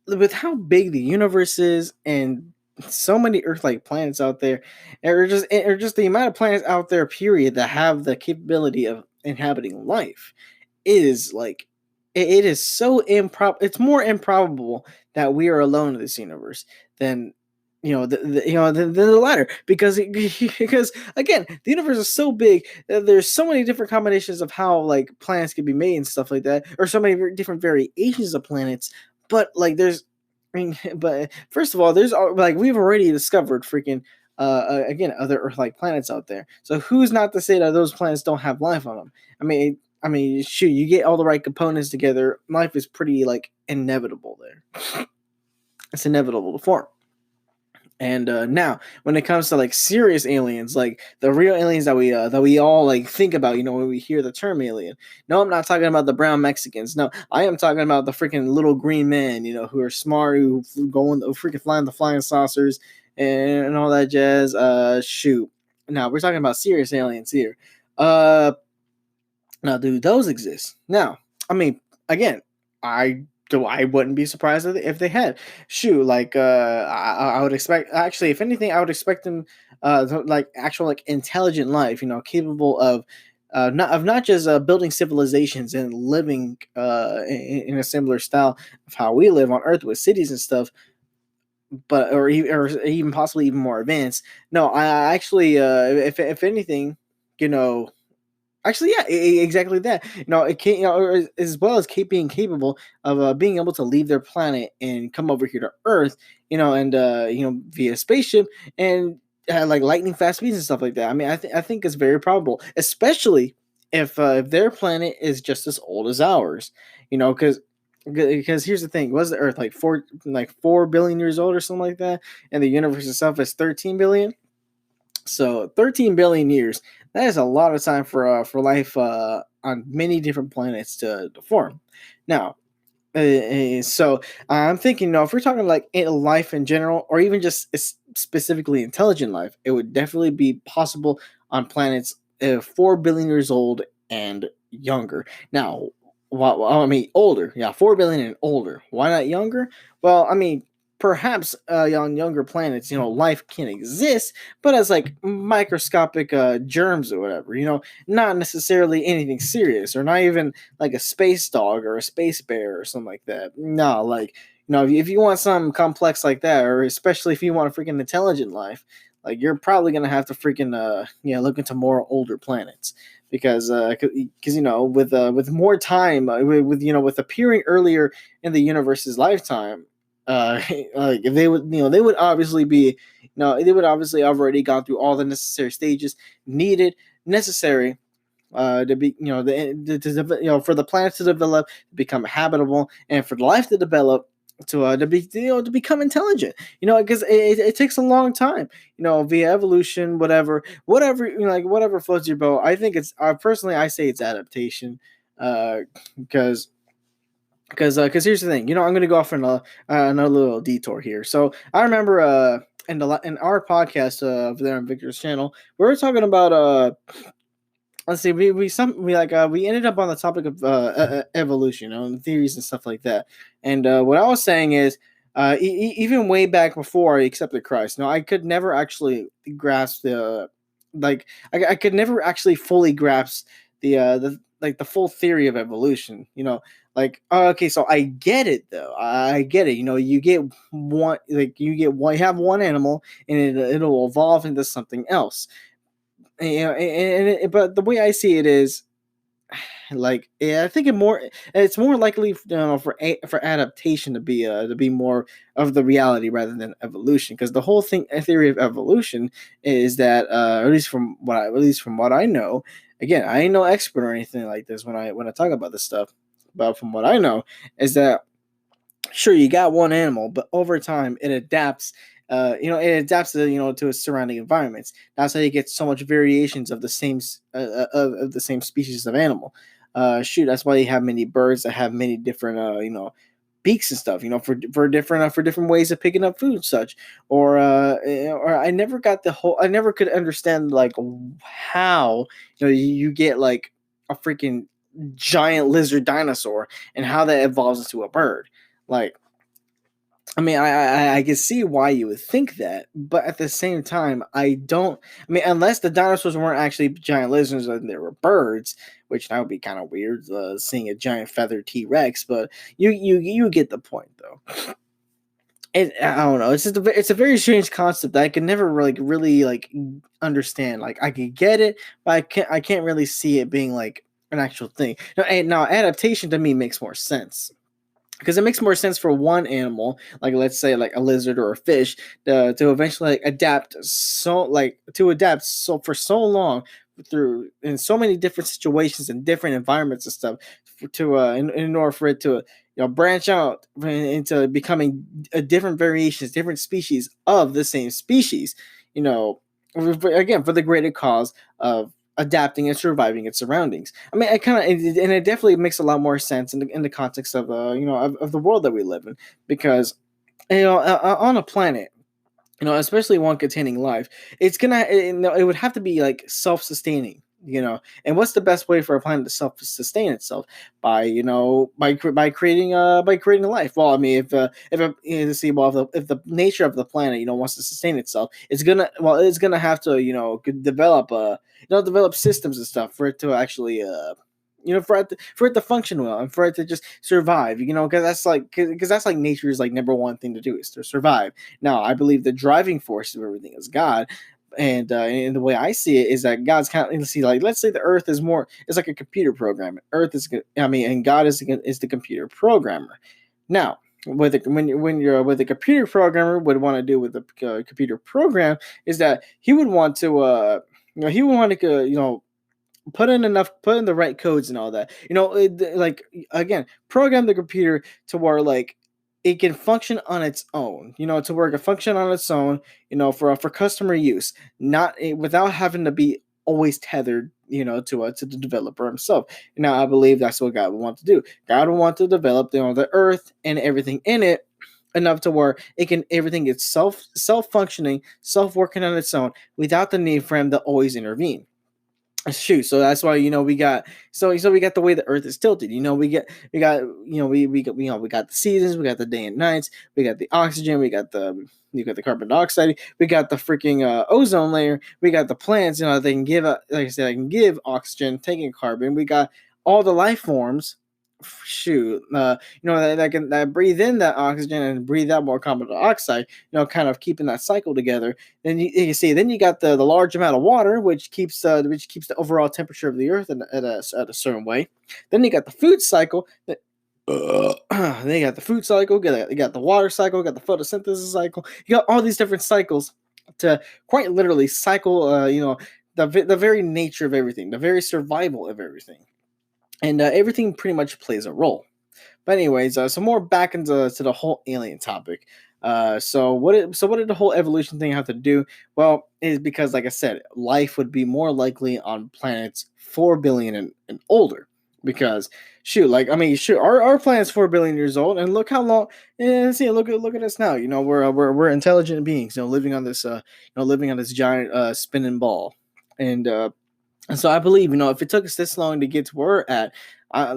with how big the universe is and so many Earth-like planets out there, or just the amount of planets out there, period, that have the capability of inhabiting life, is like it is so improb. It's more improbable that we are alone in this universe than than the latter, because because again, the universe is so big that there's so many different combinations of how like planets can be made and stuff like that, or so many different variations of planets. But like there's I mean, but first of all, like we've already discovered freaking again other Earth-like planets out there. So who's not to say that those planets don't have life on them? I mean, shoot, you get all the right components together, life is pretty like inevitable there. It's inevitable to form. And now, when it comes to like serious aliens, like the real aliens that we all like think about, when we hear the term alien. No, I'm not talking about the brown Mexicans. No, I am talking about the freaking little green men, who are smart, who freaking flying the flying saucers and all that jazz. Shoot. Now we're talking about serious aliens here. Uh, Now, do those exist? Now, I mean, again, I wouldn't be surprised if they had. Shoot, like I would expect. Actually, if anything, I would expect them, like actual like intelligent life. Capable of. Not just building civilizations and living in a similar style of how we live on Earth with cities and stuff, but or even possibly even more advanced. No, I actually, if anything, you know, actually, yeah, exactly that. It can, as well as being capable of being able to leave their planet and come over here to Earth, and via spaceship and like lightning fast speeds and stuff like that. I mean, I think it's very probable, especially if their planet is just as old as ours. Because here's the thing: was the Earth like 4 billion years old or something like that, and the universe itself is 13 billion? So 13 billion years. That is a lot of time for life on many different planets to form. Now, so I'm thinking, if we're talking like life in general, or even just specifically intelligent life, it would definitely be possible on planets 4 billion years old and younger. Now, I mean older, yeah, 4 billion and older. Why not younger? Well, I mean, perhaps on younger planets, life can exist, but as like microscopic germs or whatever. Not necessarily anything serious, or not even like a space dog or a space bear or something like that. No, like if you want something complex like that, or especially if you want a freaking intelligent life, like you're probably gonna have to freaking look into more older planets, because with more time, with appearing earlier in the universe's lifetime, uh like if they would obviously be, they would obviously already gone through all the necessary stages needed, necessary, to be, for the planet to develop, to become habitable, and for life to develop, to become intelligent. Because it takes a long time. Via evolution, whatever, like whatever floats your boat. I think it's, personally, I say it's adaptation. Because because here's the thing. I'm going to go off on another little detour here. So I remember in our podcast over there on Victor's channel, we were talking about let's see, we ended up on the topic of evolution, and theories and stuff like that. And what I was saying is, even way back before I accepted Christ, I could never actually grasp I could never actually fully grasp the full theory of evolution. Okay, so I get it though. I get it. You get one, you have one animal, and it'll evolve into something else. But the way I see it is, like, yeah, I think it's more likely, for adaptation to be more of the reality rather than evolution, because the whole theory of evolution is that, at least from what I know, again, I ain't no expert or anything like this when I talk about this stuff, but from what I know is that sure, you got one animal, but over time it adapts. It adapts to to its surrounding environments. That's how you get so much variations of the same of the same species of animal. That's why you have many birds that have many different beaks and stuff. For different ways of picking up food and such. Or I never got the whole. I never could understand like how you get like a freaking giant lizard dinosaur and how that evolves into a bird. Like, I mean, I can see why you would think that, but at the same time, I don't. I mean, unless the dinosaurs weren't actually giant lizards and they were birds, which that would be kind of weird, seeing a giant feathered T Rex. But you get the point, though. I don't know. It's a very strange concept that I can never really like understand. Like I could get it, but I can't really see it being like an actual thing. Now adaptation to me makes more sense because it makes more sense for one animal, like let's say like a lizard or a fish, to eventually like adapt so for so long through in so many different situations and different environments and stuff in order for it to branch out into becoming a different variations, different species of the same species. You know, again for the greater cause of adapting and surviving its surroundings. I mean, I kind of and it definitely makes a lot more sense in the context of of the world that we live in because on a planet, especially one containing life, it would have to be like self-sustaining. And what's the best way for a planet to self-sustain itself? By creating a life. Well, I mean, if let's see, well, if the nature of the planet wants to sustain itself, it's gonna have to develop develop systems and stuff for it to actually for it to function well and for it to just survive, because that's like nature's like number one thing to do is to survive. Now I believe the driving force of everything is God. And the way I see it is that God's kind of, let's say the Earth is like a computer program. Earth is, I mean, and God is the computer programmer. Now, when you're with a computer programmer, what want to do with the computer program is that he would want to he would want to put in the right codes and all that. Like, again, program the computer to where like it can function on its own. To where it can function on its own. For customer use, not without having to be always tethered. To the developer himself. Now, I believe that's what God would want to do. God would want to develop the Earth and everything in it enough to where everything gets self functioning, self working on its own without the need for him to always intervene. Shoot, so that's why we got we got the way the Earth is tilted. We got the seasons, we got the day and nights, we got the oxygen, we got the carbon dioxide, we got the freaking ozone layer, we got the plants. They can give like I said, they can give oxygen, taking carbon. We got all the life forms. Shoot, that breathe in that oxygen and breathe out more carbon dioxide. Kind of keeping that cycle together. Then you see, then you got the large amount of water, which keeps the overall temperature of the earth at a certain way. Then you got the food cycle. Then you got the food cycle. You got the water cycle. You got the photosynthesis cycle. You got all these different cycles to quite literally cycle. The very nature of everything, the very survival of everything, and everything pretty much plays a role. But anyways, so more back into the whole alien topic. So what did the whole evolution thing have to do? Well, is because like I said, life would be more likely on planets 4 billion and older. Because shoot, like I mean, shoot, our planet's 4 billion years old, and look how long. And see, look at us now. We're intelligent beings. Living on this living on this giant spinning ball, and so I believe, if it took us this long to get to where we're at,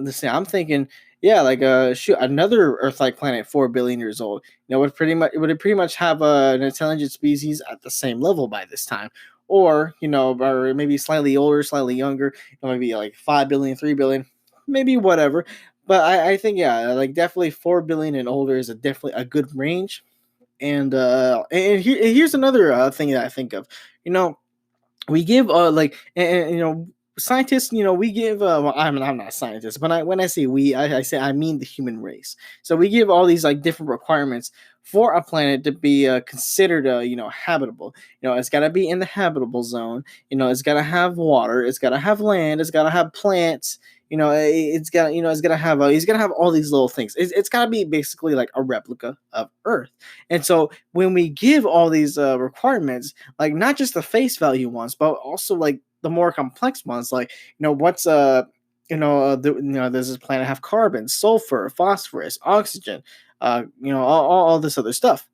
listen, I'm thinking, yeah, like shoot, another Earth-like planet 4 billion years old, would it pretty much have an intelligent species at the same level by this time, or maybe slightly older, slightly younger, maybe like 5 billion, 3 billion, maybe whatever. But I think yeah, like definitely 4 billion and older is definitely a good range. And here's another thing that I think of, you know we give like and scientists, we give. Well, I'm not a scientist, but when I say we, I say I mean the human race. So we give all these like different requirements for a planet to be considered, habitable. It's got to be in the habitable zone. It's got to have water. It's got to have land. It's got to have plants. It's got to have. It's got to have all these little things. It's got to be basically like a replica of Earth. And so when we give all these requirements, like not just the face value ones, but also like the more complex ones, like what's does this planet have carbon, sulfur, phosphorus, oxygen, all this other stuff.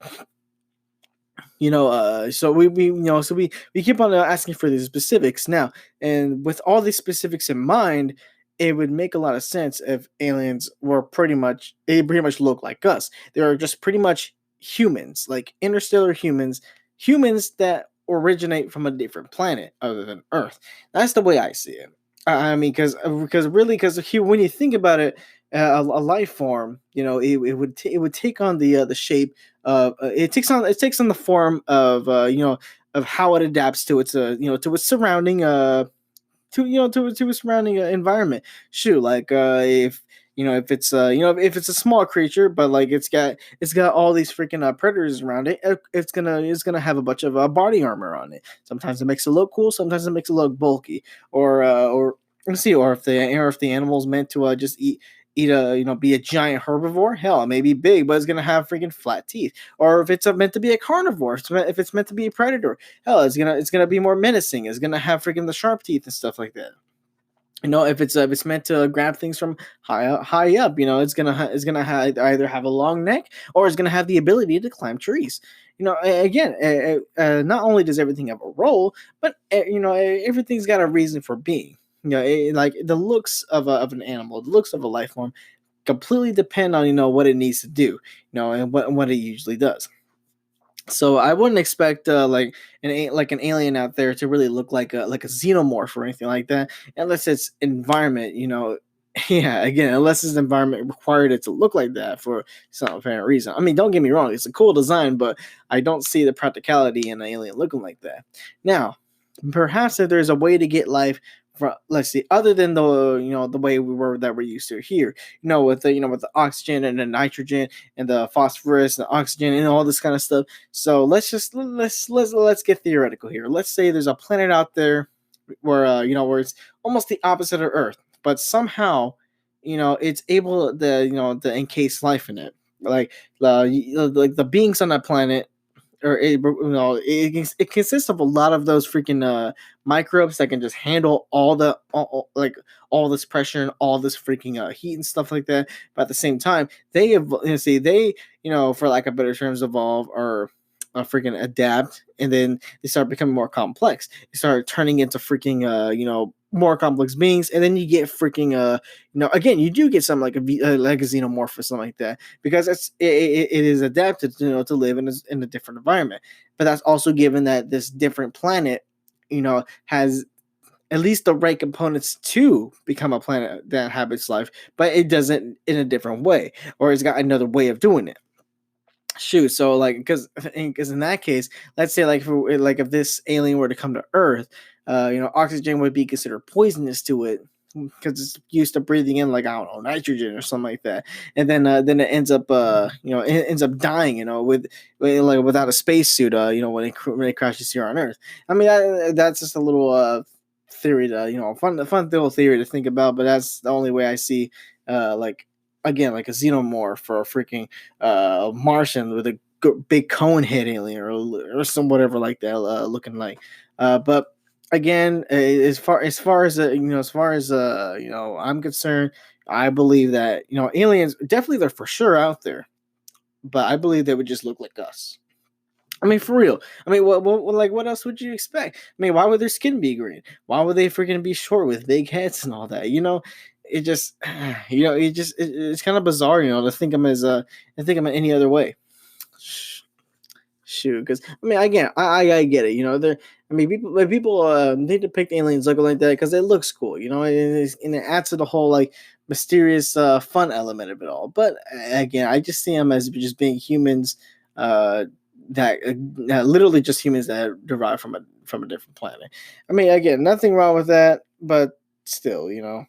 So we keep on asking for these specifics now, and with all these specifics in mind, it would make a lot of sense if aliens were pretty much look like us. They are just pretty much humans, like interstellar humans, humans that originate from a different planet other than Earth. That's the way I see it. I mean, because when you think about it, a life form, it would take on the shape it takes on the form of of how it adapts to its to its surrounding to its surrounding environment. Shoot, like if it's if it's a small creature, but like it's got all these freaking predators around it, it's gonna have a bunch of body armor on it. Sometimes it makes it look cool, sometimes it makes it look bulky, or let's see, or if the animal's meant to just eat a be a giant herbivore. Hell, it may be big, but it's gonna have freaking flat teeth. Or if it's meant to be a carnivore, if it's meant to be a predator, hell, it's gonna be more menacing. It's gonna have freaking the sharp teeth and stuff like that. If it's meant to grab things from high up, either have a long neck, or it's gonna have the ability to climb trees. Again, not only does everything have a role, but everything's got a reason for being. Like the looks of an animal, the looks of a life form, completely depend on what it needs to do, and what it usually does. So I wouldn't expect an alien out there to really look like a xenomorph or anything like that, unless its environment, yeah, again, unless its environment required it to look like that for some apparent reason. I mean, don't get me wrong, it's a cool design, but I don't see the practicality in an alien looking like that. Now, perhaps if there's a way to get life from, let's see, other than the way we're used to here, with the oxygen and the nitrogen and the phosphorus and the oxygen and all this kind of stuff. So let's get theoretical here. Let's say there's a planet out there where it's almost the opposite of Earth, but somehow it's able to encase life in it, like like the beings on that planet, or it consists of a lot of those freaking microbes that can just handle all this pressure and all this freaking heat and stuff like that. But at the same time, for lack of better terms, evolve, or freaking adapt, and then they start becoming more complex. They start turning into freaking more complex beings, and then you get freaking again, you do get something like a xenomorph or something like that, because it is adapted to live in a different environment. But that's also given that this different planet has at least the right components to become a planet that inhabits life, but it doesn't in a different way, or it's got another way of doing it. Shoot, so like, because in that case, let's say if this alien were to come to Earth, oxygen would be considered poisonous to it, because it's used to breathing in, like, I don't know, nitrogen or something like that, and then it ends up it ends up dying, like without a spacesuit, when it crashes here on Earth. I mean, that's just a little theory to fun little theory to think about, but that's the only way I see like, again, like a xenomorph or a freaking Martian with a big cone head alien, or some whatever like that looking like. But again, as far as I'm concerned, I believe that aliens definitely, they're for sure out there, but I believe they would just look like us. I mean, for real. I mean, what else would you expect? I mean, why would their skin be green? Why would they freaking be short with big heads and all that? It just, it's kind of bizarre, to think of them to think of them any other way. Shoot, because I mean, again, I get it. People they depict aliens looking like that because it looks cool, and it adds to the whole like mysterious fun element of it all. But again, I just see them as just being humans, that literally just humans that are derived from a different planet. I mean, again, nothing wrong with that, but still, you know.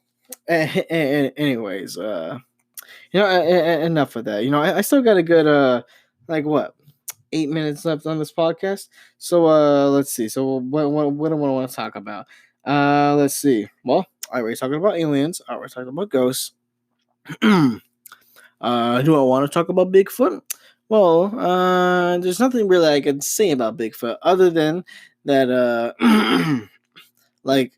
Anyways, enough of that. I still got a good like what 8 minutes left on this podcast. So let's see. So what do I want to talk about? Let's see. Well, I already talking about aliens. I already talking about ghosts. Do I want to talk about Bigfoot? Well, there's nothing really I can say about Bigfoot other than that. Like,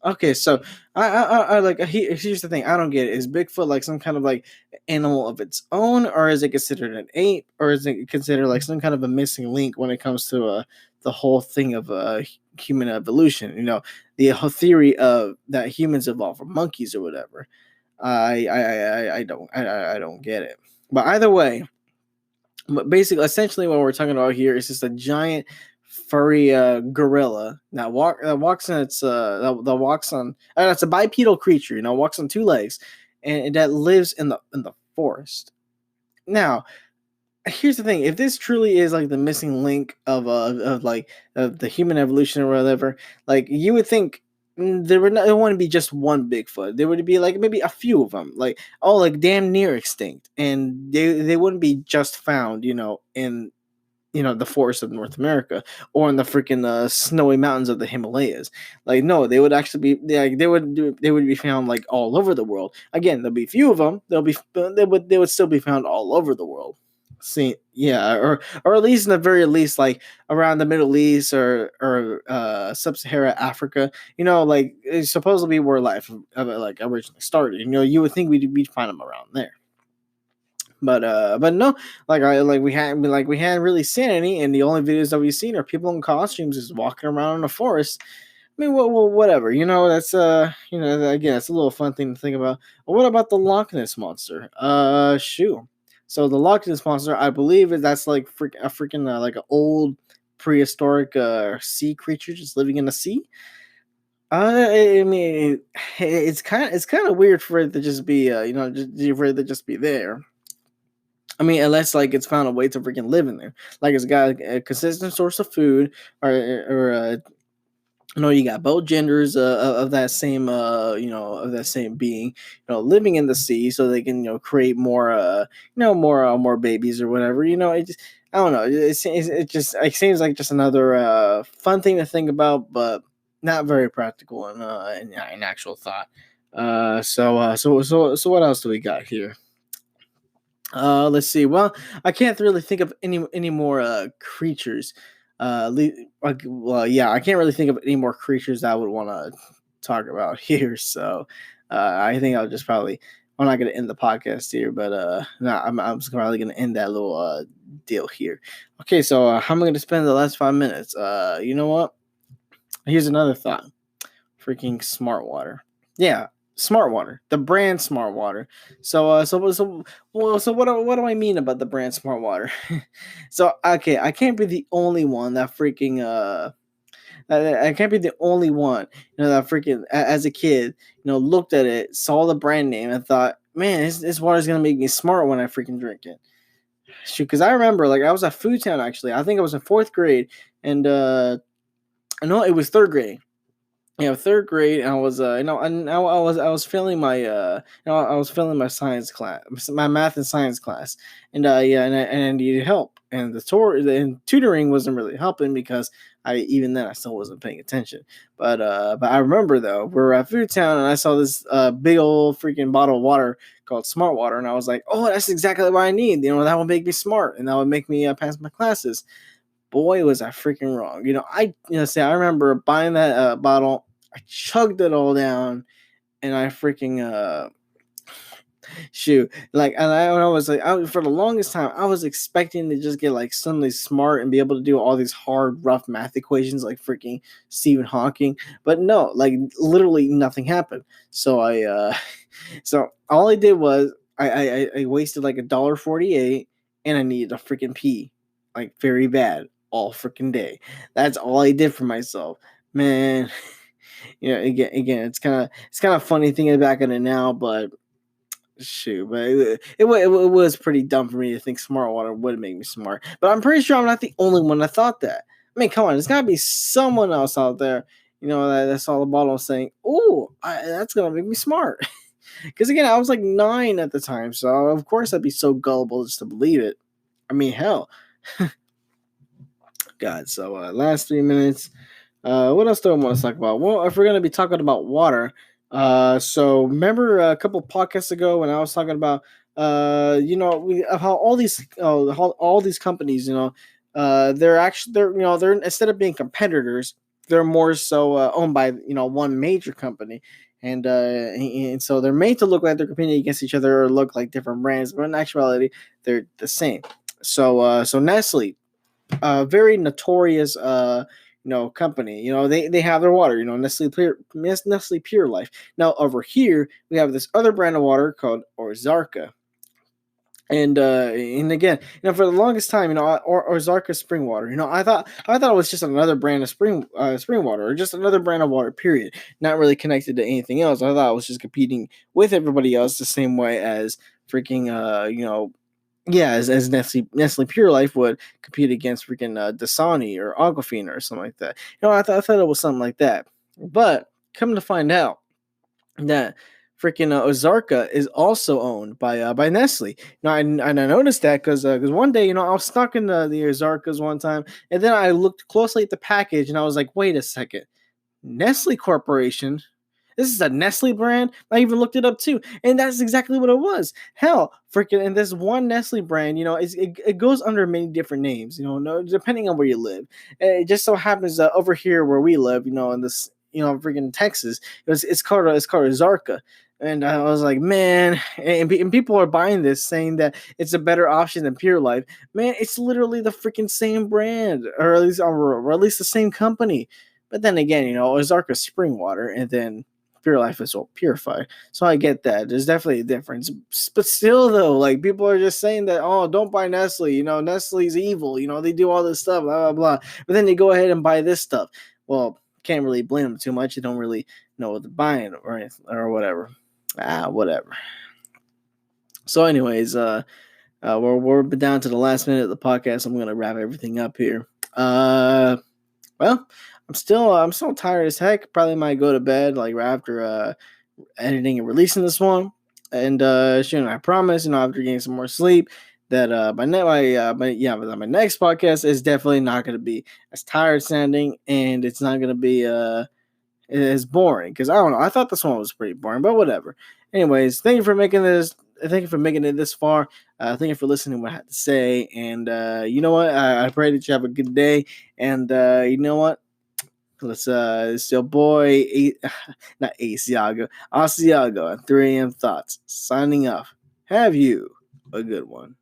okay, so I like here's the thing. I don't get it. Is Bigfoot like some kind of like animal of its own, or is it considered an ape, or is it considered like some kind of a missing link when it comes to the whole thing of human evolution? The whole theory of that humans evolved from monkeys or whatever. I don't get it. But either way, but basically, essentially, what we're talking about here is just a giant furry gorilla that walks on its that walks on. It's a bipedal creature. Walks on two legs, and that lives in the forest. Now, here's the thing: if this truly is like the missing link of the human evolution or whatever, like you would think there wouldn't be just one Bigfoot. There would be like maybe a few of them, like all like damn near extinct, and they wouldn't be just found, in the forests of North America or in the freaking snowy mountains of the Himalayas. Like no, they would actually be like they would be found like all over the world. Again, there'll be a few of them. They would still be found all over the world. See, yeah, or at least in the very least, like around the Middle East or sub-Saharan Africa. Like it's supposedly where life like originally started. You would think we'd find them around there. But no, we hadn't really seen any, and the only videos that we've seen are people in costumes just walking around in the forest. I mean, well, whatever. That's again, it's a little fun thing to think about. But what about the Loch Ness monster? Shoot. So the Loch Ness monster, I believe that's like a freaking like an old prehistoric sea creature just living in the sea. I mean, it's kind of weird for it to just be for it to just be there. I mean, unless like it's found a way to freaking live in there, like it's got a consistent source of food, or you got both genders of that same of that same being, living in the sea, so they can create more more babies or whatever. It just I don't know. It seems like just another fun thing to think about, but not very practical in actual thought. So what else do we got here? Let's see. Well, I can't really think of any more creatures. Well, yeah, I can't really think of any more creatures that I would want to talk about here. So, I think I'll just probably. I'm not gonna end the podcast here, but no, I'm just probably gonna end that little deal here. Okay, so how am I gonna spend the last 5 minutes? You know what? Here's another thought. Freaking smart water. Yeah, smart water. The brand smart water. So what do I mean about the brand smart water? So okay, I can't be the only one that freaking I can't be the only one, that freaking as a kid, looked at it, saw the brand name, and thought, man, this water's gonna make me smart when I freaking drink it. Shoot, because I remember, like, I was at Food Town actually. I think I was in fourth grade, and no, it was third grade. Third grade. I was, I was failing my, I was failing my science class, my math and science class, and and I needed help, and the tutoring wasn't really helping because even then I still wasn't paying attention. But I remember though, we were at Food Town, and I saw this big old freaking bottle of water called Smart Water, and I was like, oh, that's exactly what I need. That would make me smart, and that would make me pass my classes. Boy, was I freaking wrong. I remember buying that bottle. I chugged it all down, and I freaking shoot. Like, and I was like, for the longest time, I was expecting to just get like suddenly smart and be able to do all these hard, rough math equations like freaking Stephen Hawking. But no, like literally nothing happened. So so all I did was I wasted like $1.48, and I needed a freaking pee, like very bad, all freaking day. That's all I did for myself, man. Again, it's kind of funny thinking back on it now, but Shoot, but it was pretty dumb for me to think smart water would make me smart. But I'm pretty sure I'm not the only one that thought that. I mean, come on, there's got to be someone else out there, that saw the bottle saying, "Oh, that's gonna make me smart." Because again, I was like 9 at the time, so of course I'd be so gullible just to believe it. I mean, hell, God. So last 3 minutes. What else do I want to talk about? Well, if we're gonna be talking about water, so remember a couple podcasts ago when I was talking about, how how all these companies, they're instead of being competitors, they're more so owned by one major company. And so they're made to look like they're competing against each other or look like different brands, but in actuality, they're the same. So Nestle, very notorious company. They have their water, Nestle Pure Life. Now over here we have this other brand of water called Ozarka. And again, for the longest time, Ozarka spring water. I thought it was just another brand of spring water, or just another brand of water. Period. Not really connected to anything else. I thought it was just competing with everybody else the same way as freaking yeah, as Nestle Pure Life would compete against freaking Dasani or Aquafina or something like that. I thought it was something like that. But come to find out that freaking Ozarka is also owned by Nestle. I noticed that because one day I was stuck in the Ozarkas one time, and then I looked closely at the package and I was like, wait a second, Nestle Corporation. This is a Nestle brand. I even looked it up too, and that's exactly what it was. Hell, freaking, and this one Nestle brand, it goes under many different names. No, depending on where you live. And it just so happens that over here where we live, in this, freaking Texas, it's called Zarka. And I was like, man, and people are buying this, saying that it's a better option than Pure Life. Man, it's literally the freaking same brand, or at least the same company. But then again, Ozarka spring water, and then Pure Life is all purified. So I get that. There's definitely a difference. But still, though, like, people are just saying that, oh, don't buy Nestle. Nestle's evil. They do all this stuff, blah, blah, blah. But then they go ahead and buy this stuff. Well, can't really blame them too much. They don't really know what they're buying or whatever. Whatever. So, anyways, we're down to the last minute of the podcast. I'm going to wrap everything up here. Well, I'm still tired as heck. Probably might go to bed like right after editing and releasing this one. And I promise, after getting some more sleep, that my next podcast is definitely not going to be as tired sounding, and it's not going to be as boring, because I don't know. I thought this one was pretty boring, but whatever. Anyways, thank you for making this. Thank you for making it this far. Thank you for listening to what I had to say. And you know what? I pray that you have a good day. And you know what? It's your boy, not Asiago, Asiago, and 3 AM Thoughts, signing off. Have you a good one.